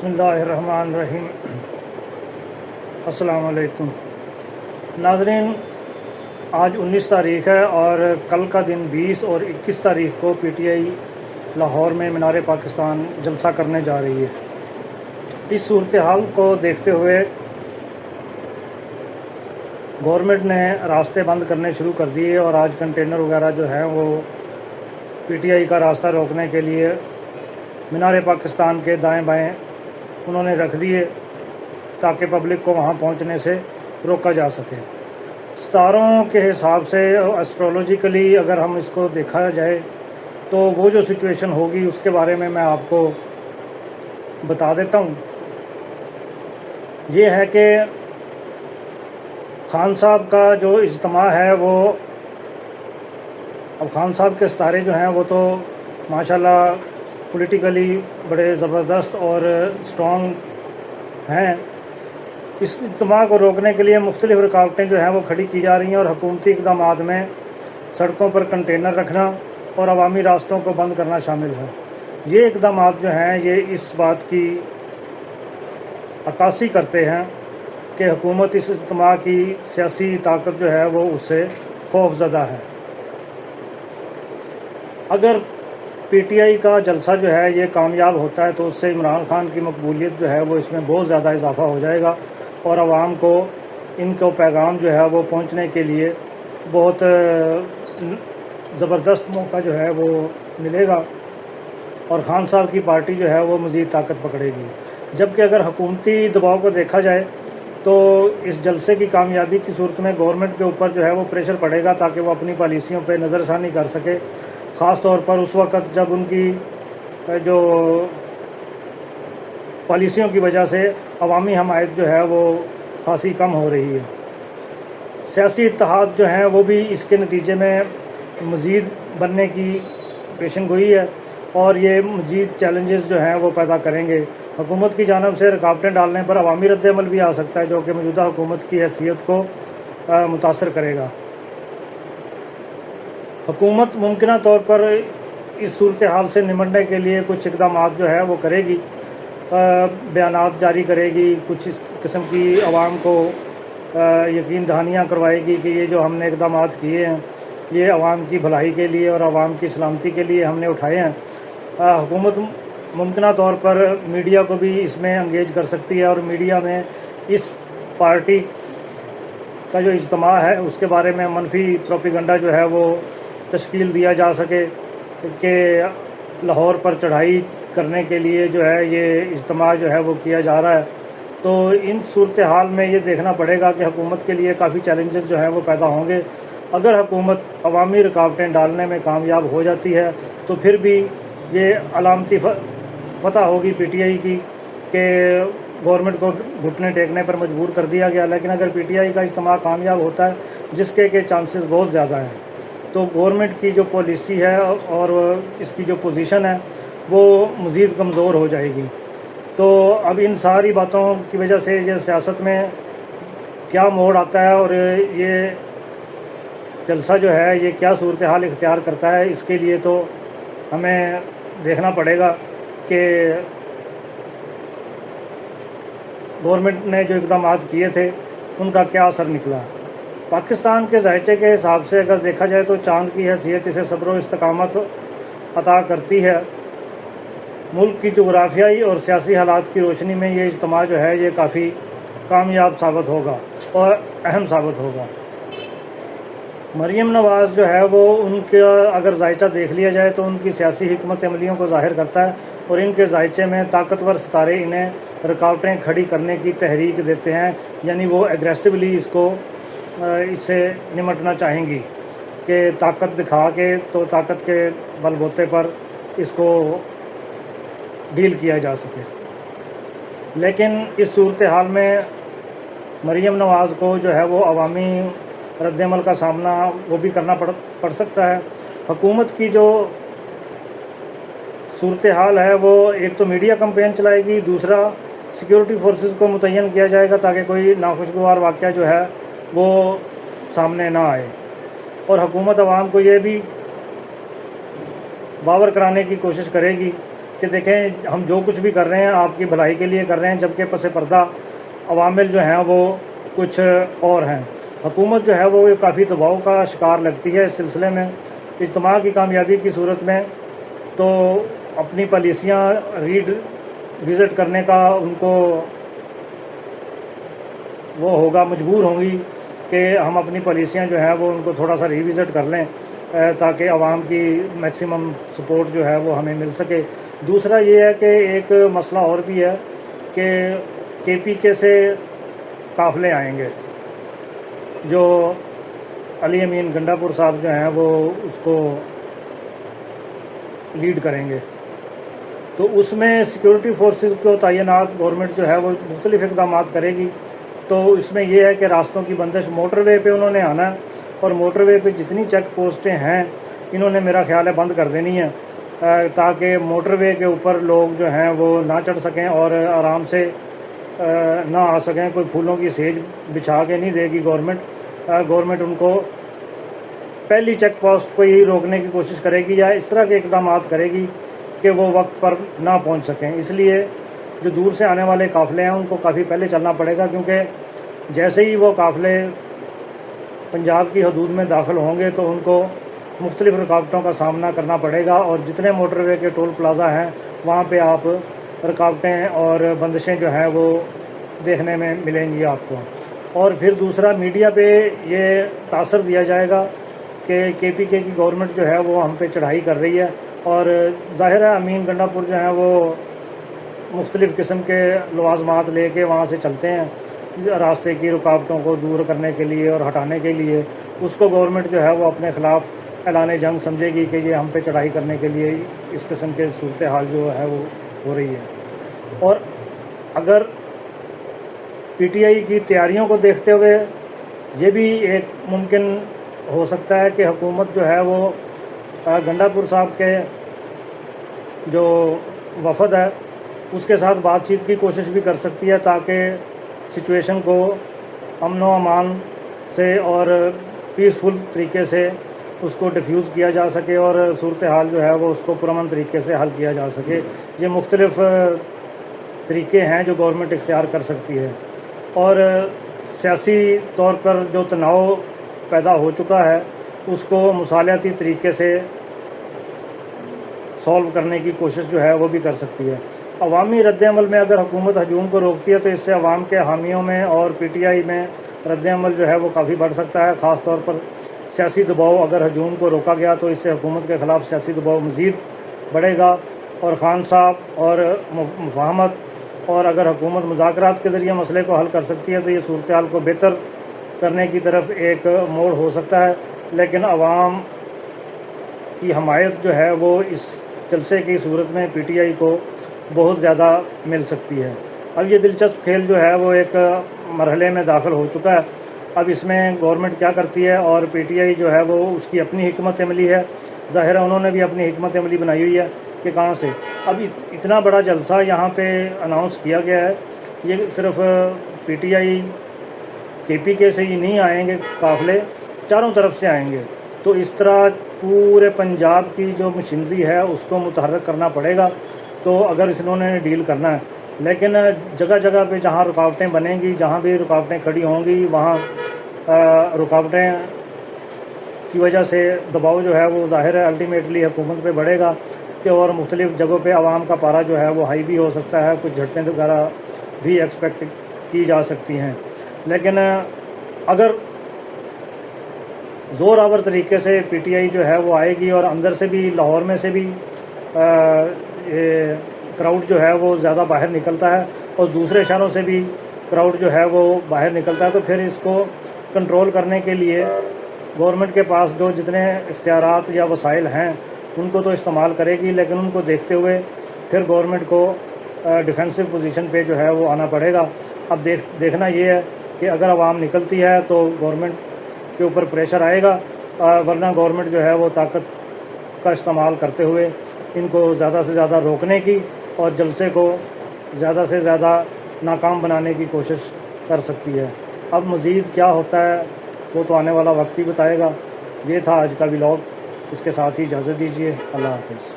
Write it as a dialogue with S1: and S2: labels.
S1: बिस्मिल्लाहिर्रहमानिर्रहीम। अस्सलाम वालेकुम नाज़रीन, आज 19 तारीख़ है और कल का दिन 20 और 21 तारीख़ को पीटीआई लाहौर में मीनार पाकिस्तान जलसा करने जा रही है। इस सूरत हाल को देखते हुए गवर्नमेंट ने रास्ते बंद करने शुरू कर दिए और आज कंटेनर वगैरह जो हैं वो पीटीआई का रास्ता रोकने के लिए मीनार पाकिस्तान के दाएं बाएं उन्होंने रख दिए ताकि पब्लिक को वहां पहुंचने से रोका जा सके। सितारों के हिसाब से एस्ट्रोलॉजिकली अगर हम इसको देखा जाए तो वो जो सिचुएशन होगी उसके बारे में मैं आपको बता देता हूँ। ये है कि खान साहब का जो इज्तिमा है वो अब खान साहब के सितारे जो हैं वो तो माशाल्लाह पॉलिटिकली बड़े ज़बरदस्त और स्ट्रॉन्ग हैं। इस इज्तिमा को रोकने के लिए मुख्तलिफ रुकावटें जो हैं वो खड़ी की जा रही हैं और हुकूमती इक़दामात में सड़कों पर कंटेनर रखना और अवामी रास्तों को बंद करना शामिल है। ये इक़दामात जो हैं ये इस बात की अक्कासी करते हैं कि हुकूमत इस इज्तिमा की सियासी ताकत जो है वो उससे खौफज़दा है। अगर पीटीआई का जलसा जो है ये कामयाब होता है तो उससे इमरान खान की मकबूलियत जो है वो इसमें बहुत ज़्यादा इजाफा हो जाएगा और आवाम को इनको पैगाम जो है वो पहुंचने के लिए बहुत ज़बरदस्त मौका जो है वो मिलेगा और खान साहब की पार्टी जो है वो मज़ीद ताकत पकड़ेगी। जबकि अगर हुकूमती दबाव को देखा जाए तो इस जलसे की कामयाबी की सूरत में गवर्नमेंट के ऊपर जो है वो प्रेशर पड़ेगा ताकि वो अपनी पॉलिसियों पर नज़रसानी कर सके, ख़ास तौर पर उस वक़्त जब उनकी जो पॉलिसियों की वजह से अवामी हमायत जो है वो खासी कम हो रही है। सियासी इत्तेहाद जो हैं वो भी इसके नतीजे में मज़ीद बनने की पेशनगोई है और ये मज़ीद चैलेंजेस जो हैं वो पैदा करेंगे। हुकूमत की जानिब से रुकावटें डालने पर अवामी रद्द-ए-अमल भी आ सकता है जो कि मौजूदा हुकूमत की हैसियत को मुतासर करेगा। हुकूमत मुमकिन तौर पर इस सूरत हाल से निपटने के लिए कुछ इक़दामात जो है वो करेगी, बयानात जारी करेगी, कुछ इस किस्म की आवाम को यकीन दहानियाँ करवाएगी कि ये जो हमने इक़दामात किए हैं ये आवाम की भलाई के लिए और आवाम की सलामती के लिए हमने उठाए हैं। हुकूमत मुमकिन तौर पर मीडिया को भी इसमें इंगेज कर सकती है और मीडिया में इस पार्टी का जो इज्तिमा है उसके बारे में मनफी प्रोपेगेंडा जो है वो तश्कील दिया जा सके कि लाहौर पर चढ़ाई करने के लिए जो है ये इज्तिमा जो है वो किया जा रहा है। तो इन सूरत हाल में ये देखना पड़ेगा कि हुकूमत के लिए काफ़ी चैलेंजेस जो हैं वो पैदा होंगे। अगर हुकूमत अवामी रुकावटें डालने में कामयाब हो जाती है तो फिर भी ये अलामती फतह होगी पीटीआई की कि गवर्नमेंट को घुटने टेकने पर मजबूर कर दिया गया। लेकिन अगर पीटीआई का इज्तिमा कामयाब होता है जिसके के चांसेस बहुत ज़्यादा हैं तो गवर्नमेंट की जो पॉलिसी है और इसकी जो पोजीशन है वो मज़ीद कमज़ोर हो जाएगी। तो अब इन सारी बातों की वजह से ये सियासत में क्या मोड़ आता है और ये जलसा जो है ये क्या सूरत हाल इख्तियार करता है, इसके लिए तो हमें देखना पड़ेगा कि गवर्नमेंट ने जो इक़दामात किए थे उनका क्या असर निकला। पाकिस्तान के ज़ायचे के हिसाब से अगर देखा जाए तो चाँद की हैसियत इसे सब्र और इस्तकामत अता करती है। मुल्क की जोग्राफियाई और सियासी हालात की रोशनी में ये इज्तिमा जो है ये काफ़ी कामयाब साबित होगा और अहम साबित होगा। मरीम नवाज़ जो है वो उनका अगर जायचा देख लिया जाए तो उनकी सियासी हिकमत अमलियों को ज़ाहिर करता है और इनके जायचे में ताकतवर सितारे इन्हें रुकावटें खड़ी करने की तहरीक देते हैं, यानी वो एग्रेसिवली इससे निमटना चाहेंगी कि ताकत दिखा के तो ताकत के बलबूते पर इसको डील किया जा सके। लेकिन इस सूरत हाल में मरीम नवाज़ को जो है वो अवामी रद्द-ए-अमल का सामना वो भी करना पड़ सकता है। हुकूमत की जो सूरत हाल है वो एक तो मीडिया कैंपेन चलाएगी, दूसरा सिक्योरिटी फोर्सेस को मुतय्यन किया जाएगा ताकि कोई नाखुशगवार वाक़या जो है वो सामने ना आए और हुकूमत आवाम को ये भी बावर कराने की कोशिश करेगी कि देखें हम जो कुछ भी कर रहे हैं आपकी भलाई के लिए कर रहे हैं, जबकि पस पर्दा अवामिल जो हैं वो कुछ और हैं। हुकूमत जो है वो काफ़ी दबाव का शिकार लगती है इस सिलसिले में। इज्तिमा की कामयाबी की सूरत में तो अपनी पॉलिसियाँ विज़िट करने का उनको वो होगा, मजबूर होंगी कि हम अपनी पॉलिसियाँ जो है वो उनको थोड़ा सा रिविज़िट कर लें ताकि आवाम की मैक्सिमम सपोर्ट जो है वो हमें मिल सके। दूसरा ये है कि एक मसला और भी है कि KPK से काफ़िले आएंगे, जो अली अमीन गंडापुर साहब जो हैं वो उसको लीड करेंगे। तो उसमें सिक्योरिटी फोर्सेस को तैनात गवर्नमेंट जो है वो मुख्तलिफ इक़दाम करेगी। तो इसमें यह है कि रास्तों की बंदिश, मोटरवे पे उन्होंने आना है और मोटरवे पे जितनी चेक पोस्टें हैं इन्होंने मेरा ख्याल है बंद कर देनी है ताकि मोटरवे के ऊपर लोग जो हैं वो ना चढ़ सकें और आराम से ना आ सकें। कोई फूलों की सेज बिछा के नहीं देगी गवर्नमेंट उनको पहली चेक पोस्ट को ही रोकने की कोशिश करेगी या इस तरह के इक़दाम करेगी कि वो वक्त पर ना पहुंच सकें। इसलिए जो दूर से आने वाले काफ़िले हैं उनको काफ़ी पहले चलना पड़ेगा, क्योंकि जैसे ही वो काफ़िले पंजाब की हदूद में दाखिल होंगे तो उनको मुख्तलिफ रुकावटों का सामना करना पड़ेगा। और जितने मोटरवे के टोल प्लाज़ा हैं वहाँ पे आप रुकावटें और बंदिशें जो हैं वो देखने में मिलेंगी आपको। और फिर दूसरा, मीडिया पे ये तासर दिया जाएगा कि KPK की गवर्नमेंट जो है वो हम पे चढ़ाई कर रही है और ज़ाहिर है अमीन गंडापुर जो हैं वो मुख्तलिफ़ किस्म के लवाजमात लेके वहाँ से चलते हैं रास्ते की रुकावटों को दूर करने के लिए और हटाने के लिए। उसको गवर्नमेंट जो है वो अपने ख़िलाफ़ ऐलान जंग समझेगी कि ये हम पे चढ़ाई करने के लिए इस किस्म के सूरत हाल जो है वो हो रही है। और अगर PTI की तैयारियों को देखते हुए ये भी एक मुमकिन हो सकता है कि हुकूमत जो है वो गंडापुर साहब के जो वफद है उसके साथ बातचीत की कोशिश भी कर सकती है ताकि सिचुएशन को अमन व अमान से और पीसफुल तरीके से उसको डिफ्यूज़ किया जा सके और सूरत हाल जो है वो उसको पुरअमन तरीके से हल किया जा सके। ये मुख्तलिफ़ तरीके हैं जो गवर्नमेंट इख्तियार कर सकती है। और सियासी तौर पर जो तनाव पैदा हो चुका है उसको मुसालहती तरीके से सॉल्व करने की कोशिश जो है वो भी कर सकती है। अवामी रद्दअमल में अगर हुकूमत हजूम को रोकती है तो इससे अवाम के हामियों में और PTI में रद्दअमल जो है वो काफ़ी बढ़ सकता है। ख़ास तौर पर सियासी दबाव, अगर हजूम को रोका गया तो इससे हुकूमत के ख़िलाफ़ सियासी दबाव मज़ीद बढ़ेगा और खान साहब और मुफाहमत और अगर हुकूमत मुज़ाकरात के ज़रिए मसले को हल कर सकती है तो ये सूरत हाल को बेहतर करने की तरफ एक मोड़ हो सकता है। लेकिन अवाम की हमायत जो है वो इस जलसे की सूरत में PTI को बहुत ज़्यादा मिल सकती है। अब ये दिलचस्प खेल जो है वो एक मरहले में दाखिल हो चुका है। अब इसमें गवर्नमेंट क्या करती है और PTI जो है वो उसकी अपनी हिकमत अमली है। ज़ाहिर है उन्होंने भी अपनी हिकमत अमली बनाई हुई है कि कहाँ से अब इतना बड़ा जलसा यहाँ पे अनाउंस किया गया है। ये सिर्फ PTI KPK से ही नहीं आएंगे, काफ़िले चारों तरफ से आएंगे। तो इस तरह पूरे पंजाब की जो मशीनरी है उसको मुतहर्रिक करना पड़ेगा तो अगर इन्होंने डील करना है। लेकिन जगह जगह पे जहाँ रुकावटें बनेंगी, जहाँ भी रुकावटें खड़ी होंगी वहाँ रुकावटें की वजह से दबाव जो है वो ज़ाहिर है अल्टीमेटली हुकूमत पे बढ़ेगा कि और मुख्तलिफ़ जगहों पे आवाम का पारा जो है वो हाई भी हो सकता है, कुछ झटकें वगैरह भी एक्सपेक्ट की जा सकती हैं। लेकिन अगर ज़ोर आवर तरीके से PTI जो है वो आएगी और अंदर से भी लाहौर में से भी क्राउड जो है वो ज़्यादा बाहर निकलता है और दूसरे शहरों से भी क्राउड जो है वो बाहर निकलता है तो फिर इसको कंट्रोल करने के लिए गवर्नमेंट के पास जो जितने इख्तियारात या वसाइल हैं उनको तो इस्तेमाल करेगी, लेकिन उनको देखते हुए फिर गवर्नमेंट को डिफेंसिव पोजीशन पे जो है वो आना पड़ेगा। अब देखना ये है कि अगर आवाम निकलती है तो गवर्नमेंट के ऊपर प्रेशर आएगा, वरना गवर्नमेंट जो है वो ताकत का इस्तेमाल करते हुए इनको ज़्यादा से ज़्यादा रोकने की और जलसे को ज़्यादा से ज़्यादा नाकाम बनाने की कोशिश कर सकती है। अब मज़ीद क्या होता है वो तो आने वाला वक्त ही बताएगा। ये था आज का व्लॉग, इसके साथ ही इजाज़त दीजिए। अल्लाह हाफ़िज़।